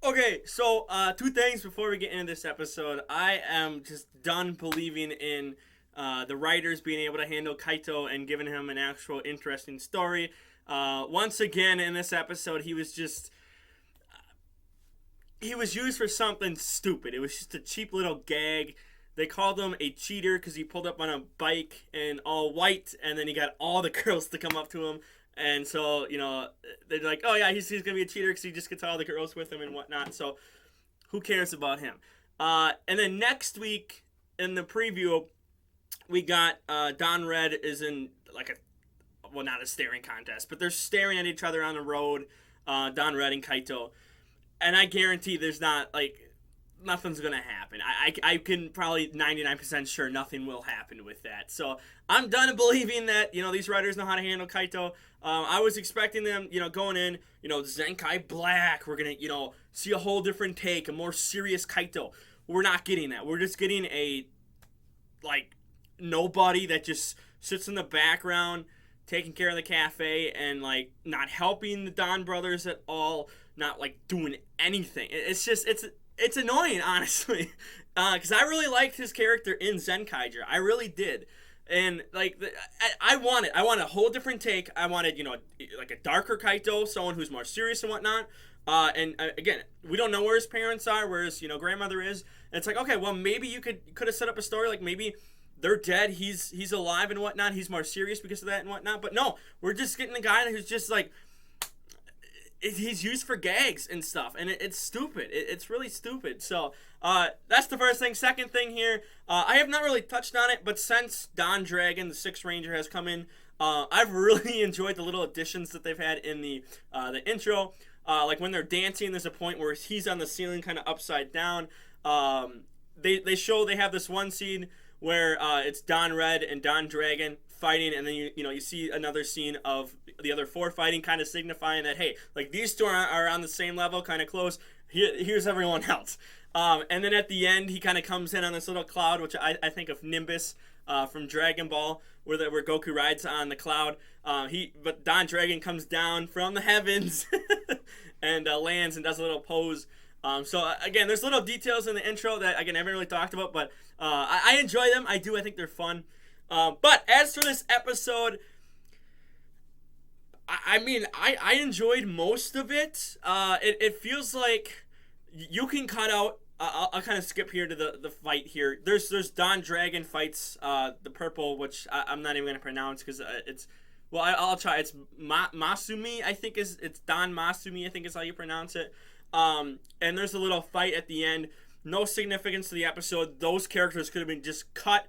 Okay, so two things before we get into this episode. I am just done believing in the writers being able to handle Kaito and giving him an actual interesting story. Once again, in this episode, he was used for something stupid. It was just a cheap little gag. They called him a cheater because he pulled up on a bike in all white, and then he got all the girls to come up to him. And so, they're like, oh, yeah, he's going to be a cheater because he just gets all the girls with him and whatnot. So, who cares about him? And then next week, in the preview, we got Don Red is in, not a staring contest, but they're staring at each other on the road, Don Red and Kaito. And I guarantee there's not, nothing's going to happen. I can probably 99% sure nothing will happen with that. So I'm done believing that, these writers know how to handle Kaito. I was expecting them, going in, Zenkai Black. We're going to, see a whole different take, a more serious Kaito. We're not getting that. We're just getting a, nobody that just sits in the background taking care of the cafe and, not helping the DonBrothers at all, not, doing anything. It's annoying, honestly, because I really liked his character in Zenkaiger. I really did. And, I wanted a whole different take. I wanted, a darker Kaito, someone who's more serious and whatnot. Again, we don't know where his parents are, where his, grandmother is. And it's okay, well, maybe you could have set up a story, maybe they're dead, he's alive and whatnot. He's more serious because of that and whatnot. But no, we're just getting a guy who's just, he's used for gags and stuff, and it's stupid. It's really stupid. So that's the first thing. Second thing here, I have not really touched on it, but since Don Dragon, the Sixth Ranger, has come in, I've really enjoyed the little additions that they've had in the intro. When they're dancing, there's a point where he's on the ceiling kind of upside down. They have this one scene where it's Don Red and Don Dragon fighting, and then you see another scene of the other four fighting, kind of signifying that, hey, these two are on the same level, kind of close. Here's everyone else. And then at the end, he kind of comes in on this little cloud, which I think of Nimbus from Dragon Ball, where Goku rides on the cloud. But Don Dragon comes down from the heavens and lands and does a little pose. So again, there's little details in the intro that, again, I haven't really talked about, but I enjoy them. I think they're fun. But as for this episode, I enjoyed most of it. It feels like you can cut out. I'll kind of skip here to the fight here. There's Don Dragon fights the purple, which I'm not even going to pronounce because it's. Well, I'll try. It's Masumi, I think it's Don Masumi, I think is how you pronounce it. And there's a little fight at the end. No significance to the episode. Those characters could have been just cut.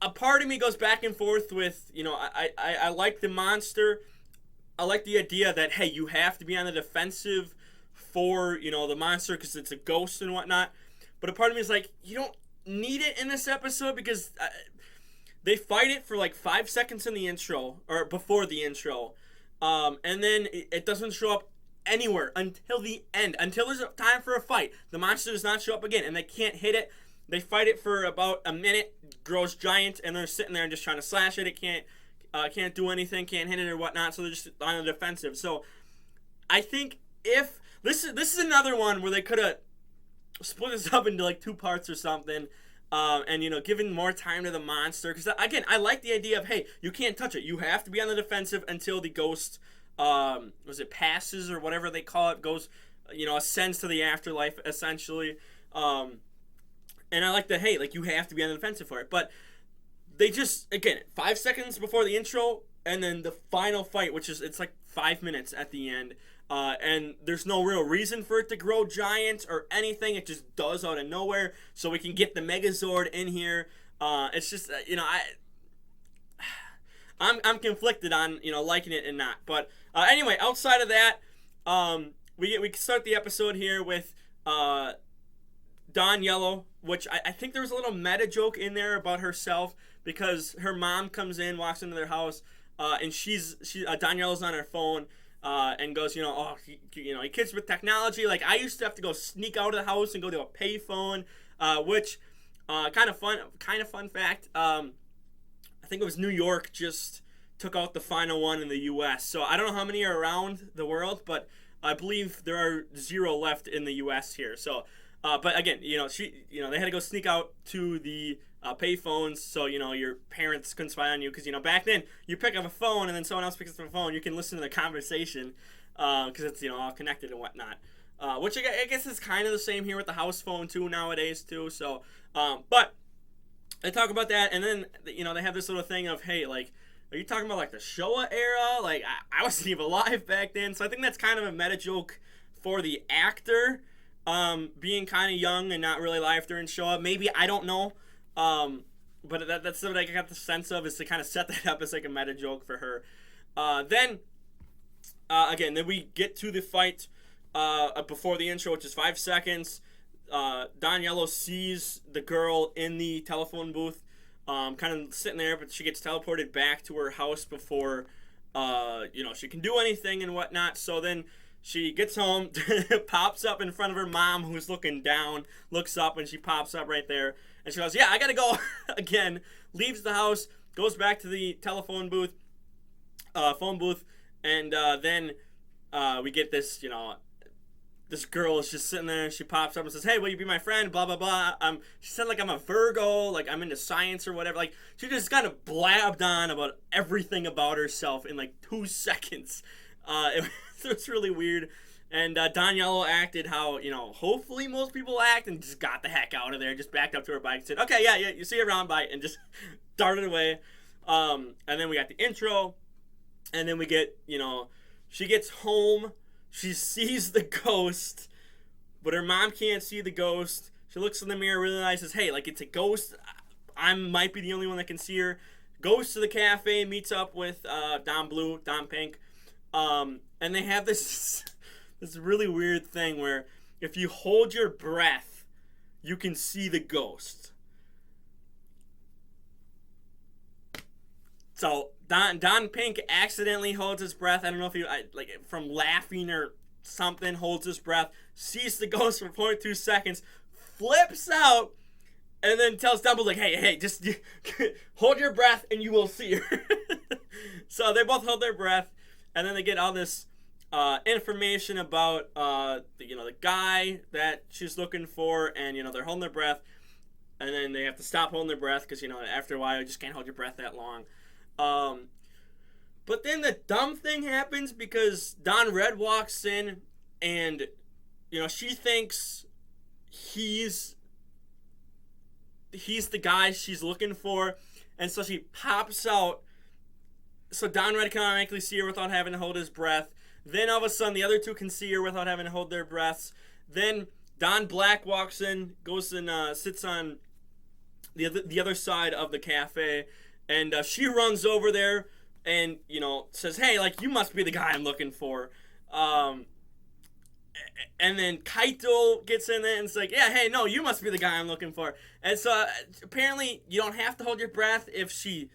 A part of me goes back and forth with, I like the monster. I like the idea that, hey, you have to be on the defensive for, the monster because it's a ghost and whatnot. But a part of me is you don't need it in this episode because they fight it for 5 seconds in the intro, or before the intro. And then it doesn't show up anywhere until the end. Until there's a time for a fight, the monster does not show up again, and they can't hit it. They fight it for about a minute, grows giant, and they're sitting there and just trying to slash it. It can't do anything, can't hit it or whatnot, so they're just on the defensive. So I think if this is another one where they could have split this up into 2 parts or something, and given more time to the monster, because again, I like the idea of, hey, you can't touch it. You have to be on the defensive until the ghost passes or whatever they call it, goes, ascends to the afterlife essentially. And I like that, hey, you have to be on the defensive for it. But they just, again, 5 seconds before the intro, and then the final fight, which is, it's 5 minutes at the end. And there's no real reason for it to grow giant or anything. It just does out of nowhere. So we can get the Megazord in here. It's just, I'm conflicted on, liking it and not. But anyway, outside of that, we can start the episode here with Dawn Yellow, which I think there was a little meta joke in there about herself because her mom comes in, walks into their house, and Dawn Yellow's on her phone and goes, kids with technology. I used to have to go sneak out of the house and go to a payphone, which kind of fun fact. I think it was New York just took out the final one in the U.S. So I don't know how many are around the world, but I believe there are 0 left in the U.S. here. So, but again, they had to go sneak out to the payphones, so your parents couldn't spy on you, because back then you pick up a phone and then someone else picks up a phone, you can listen to the conversation because it's all connected and whatnot. Which I guess is kind of the same here with the house phone too nowadays too. So, but they talk about that, and then they have this little thing of, hey, like, are you talking about like the Showa era? Like I wasn't even alive back then, so I think that's kind of a meta joke for the actor, being kind of young and not really alive during Showa. Maybe, I don't know. But that's what I got the sense of, is to kind of set that up as like a meta joke for her. Then we get to the fight before the intro, which is 5 seconds. Don Yellow sees the girl in the telephone booth, kind of sitting there, but she gets teleported back to her house before, she can do anything and whatnot. So then she gets home, pops up in front of her mom, who's looking down, looks up, and she pops up right there. And she goes, yeah, I gotta go again. Leaves the house, goes back to the telephone booth, phone booth, and then we get this, this girl is just sitting there, and she pops up and says, hey, will you be my friend? Blah, blah, blah. She said, like, I'm a Virgo, like, I'm into science or whatever. Like, she just kind of blabbed on about everything about herself in, like, 2 seconds. It was really weird. And Don Yellow acted how, hopefully most people act, and just got the heck out of there, just backed up to her bike and said, okay, yeah, you see you around, bye, and just darted away. And then we got the intro, and then we get, she gets home. She sees the ghost, but her mom can't see the ghost. She looks in the mirror, realizes, hey, like, it's a ghost. I might be the only one that can see her. Goes to the cafe, meets up with Don Pink, and they have this this really weird thing where if you hold your breath, you can see the ghost. So Don Pink accidentally holds his breath. I don't know if he, from laughing or something, holds his breath, sees the ghost for 0.2 seconds, flips out, and then tells Dumbledore, like, hey, just hold your breath and you will see her. So they both hold their breath, and then they get all this information about the guy that she's looking for, and they're holding their breath, and then they have to stop holding their breath because after a while you just can't hold your breath that long. But then the dumb thing happens because Don Red walks in, and she thinks he's the guy she's looking for, and so she pops out so Don Red can automatically see her without having to hold his breath. Then all of a sudden the other two can see her without having to hold their breaths. Then Don Black walks in, goes and sits on the other side of the cafe, and she runs over there and says, hey, like, you must be the guy I'm looking for. And then Kaito gets in there and it's like, yeah, hey, no, you must be the guy I'm looking for. And so apparently you don't have to hold your breath if she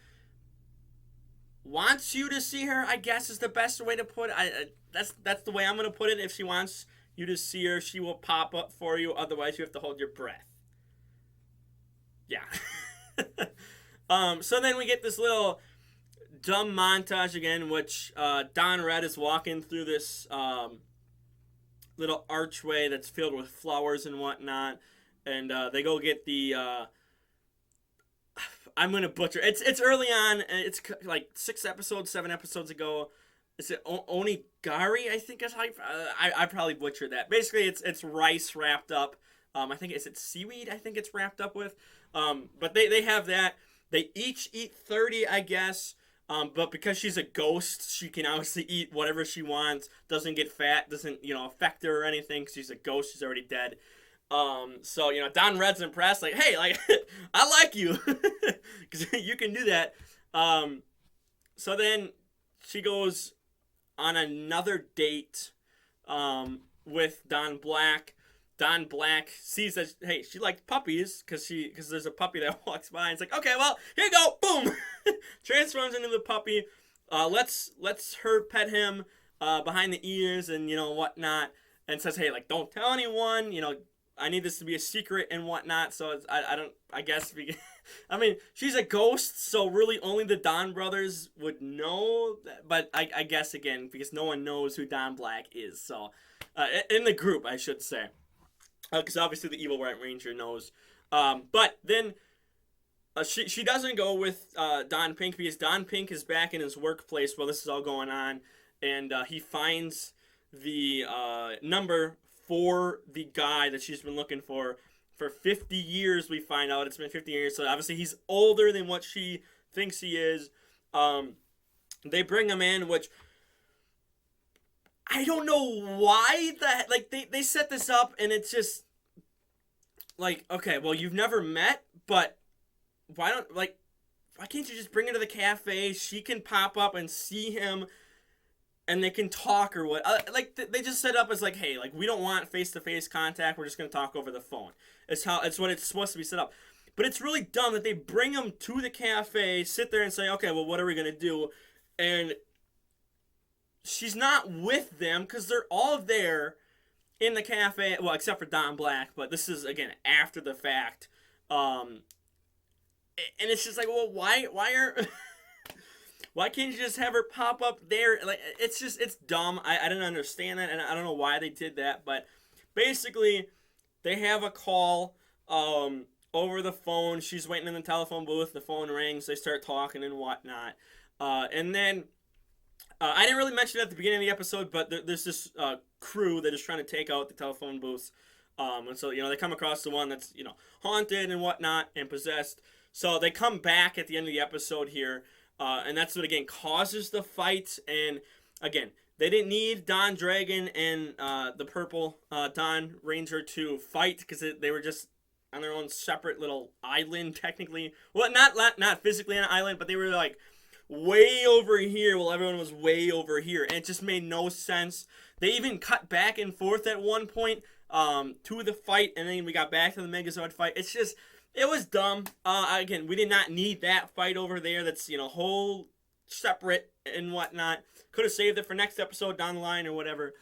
wants you to see her, I guess is the best way to put it. That's the way I'm going to put it. If she wants you to see her, she will pop up for you. Otherwise, you have to hold your breath. Yeah. So then we get this little dumb montage again, which Don Red is walking through this little archway that's filled with flowers and whatnot, and they go get the I'm gonna butcher. It's early on. It's like 7 episodes ago. Is it onigari? I think is how I probably butchered that. Basically, it's rice wrapped up. I think is it seaweed? I think it's wrapped up with. But they have that. They each eat 30, I guess. But because she's a ghost, she can obviously eat whatever she wants. Doesn't get fat. Doesn't affect her or anything. Cause she's a ghost. She's already dead. So Don Red's impressed. Like, hey, like I like you, cause you can do that. So then she goes on another date with Don Black. Don Black sees that, hey, she likes puppies because there's a puppy that walks by and it's like, okay, well, here you go, boom, transforms into the puppy. Let's her pet him behind the ears and whatnot, and says, hey, like, don't tell anyone, I need this to be a secret and whatnot. So I don't. I guess I mean, she's a ghost, so really only the Don brothers would know. But I guess again because no one knows who Don Black is. So in the group, I should say, because obviously the evil White Ranger knows. But then. She doesn't go with Don Pink because Don Pink is back in his workplace while this is all going on, and he finds the number for the guy that she's been looking for 50 years. We find out it's been 50 years, so obviously he's older than what she thinks he is. They bring him in, which I don't know why that they set this up, and it's just like, okay, well, you've never met, but why can't you just bring her to the cafe? She can pop up and see him, and they can talk or what. They just set up as like, hey, like we don't want face-to-face contact. We're just gonna talk over the phone. It's what it's supposed to be set up. But it's really dumb that they bring him to the cafe, sit there and say, okay, well, what are we gonna do? And she's not with them because they're all there in the cafe. Well, except for Don Black, but this is again after the fact. And it's just like, well, why can't you just have her pop up there? Like, it's dumb. I didn't understand that, and I don't know why they did that. But basically, they have a call over the phone. She's waiting in the telephone booth. The phone rings. They start talking and whatnot. And then I didn't really mention it at the beginning of the episode, but there's this crew that is trying to take out the telephone booths. And so, they come across the one that's, haunted and whatnot and possessed. So they come back at the end of the episode here, and that's what, again, causes the fight. And, again, they didn't need Don Dragon and the purple Don Ranger to fight because they were just on their own separate little island, technically. Well, not physically on an island, but they were, like, way over here while everyone was way over here. And it just made no sense. They even cut back and forth at one point to the fight, and then we got back to the Megazord fight. It's just... It was dumb. Again, we did not need that fight over there. That's, whole separate and whatnot. Could have saved it for next episode down the line or whatever.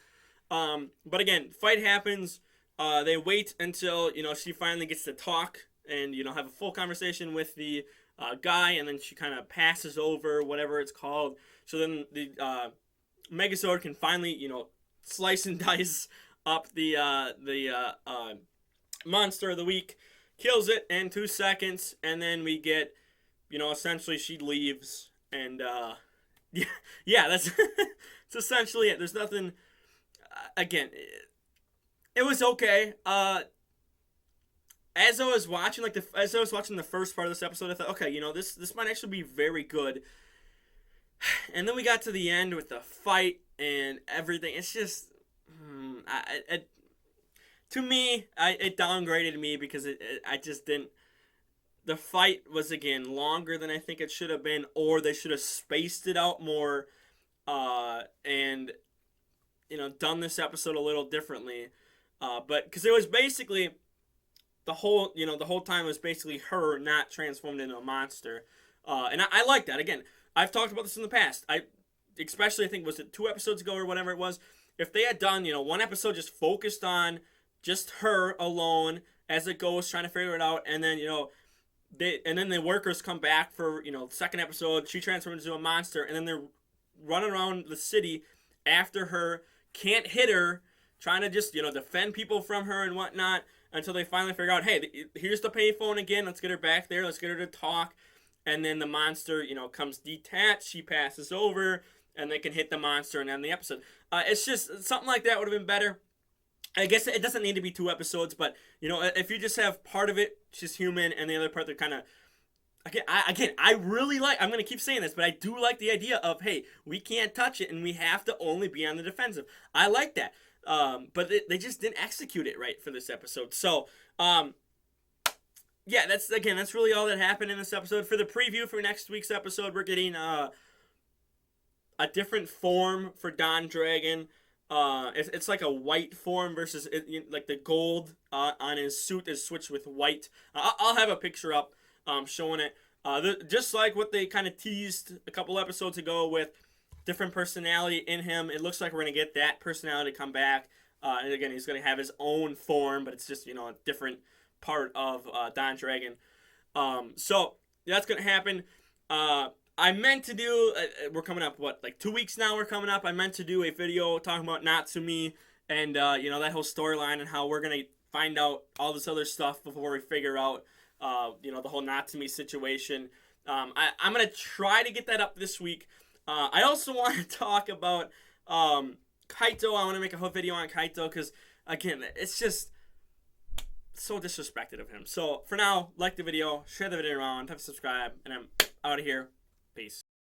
But again, fight happens. They wait until, she finally gets to talk and, have a full conversation with the guy. And then she kind of passes over, whatever it's called. So then the Megazord can finally, slice and dice up the monster of the week. Kills it in 2 seconds, and then we get, essentially she leaves, and, yeah, that's essentially it. There's nothing, again, it was okay. As I was watching, the first part of this episode, I thought, okay, this might actually be very good. And then we got to the end with the fight and everything. It's just, to me, it downgraded me because I just didn't... The fight was, again, longer than I think it should have been, or they should have spaced it out more and, done this episode a little differently. But, because it was basically, the whole time was basically her not transformed into a monster. And I like that. Again, I've talked about this in the past. Especially, I think, was it 2 episodes ago or whatever it was? If they had done, one episode just focused on just her alone as a ghost trying to figure it out, and then then the workers come back for second episode. She transforms into a monster, and then they're running around the city after her, can't hit her, trying to just defend people from her and whatnot until they finally figure out, hey, here's the payphone again. Let's get her back there. Let's get her to talk, and then the monster comes detached. She passes over, and they can hit the monster and end the episode. It's just something like that would have been better. I guess it doesn't need to be 2 episodes, but, if you just have part of it, she's human, and the other part, they're kind of... I really like... I'm going to keep saying this, but I do like the idea of, hey, we can't touch it, and we have to only be on the defensive. I like that. But they just didn't execute it right for this episode. So, yeah, that's really all that happened in this episode. For the preview for next week's episode, we're getting a different form for Don Dragon. It's like a white form versus like the gold on his suit is switched with white. I'll have a picture up showing it. Just like what they kind of teased a couple episodes ago with different personality in him. It looks like we're going to get that personality come back. And again, he's going to have his own form, but it's just, you know, a different part of Don Dragon. So that's going to happen. I meant to do, we're coming up, what, like 2 weeks now we're coming up. I meant to do a video talking about Natsumi and, you know, that whole storyline and how we're going to find out all this other stuff before we figure out, you know, the whole Natsumi situation. I'm going to try to get that up this week. I also want to talk about Kaito. I want to make a whole video on Kaito because, again, it's just so disrespected of him. So, for now, like the video, share the video around, subscribe, and I'm out of here. Peace.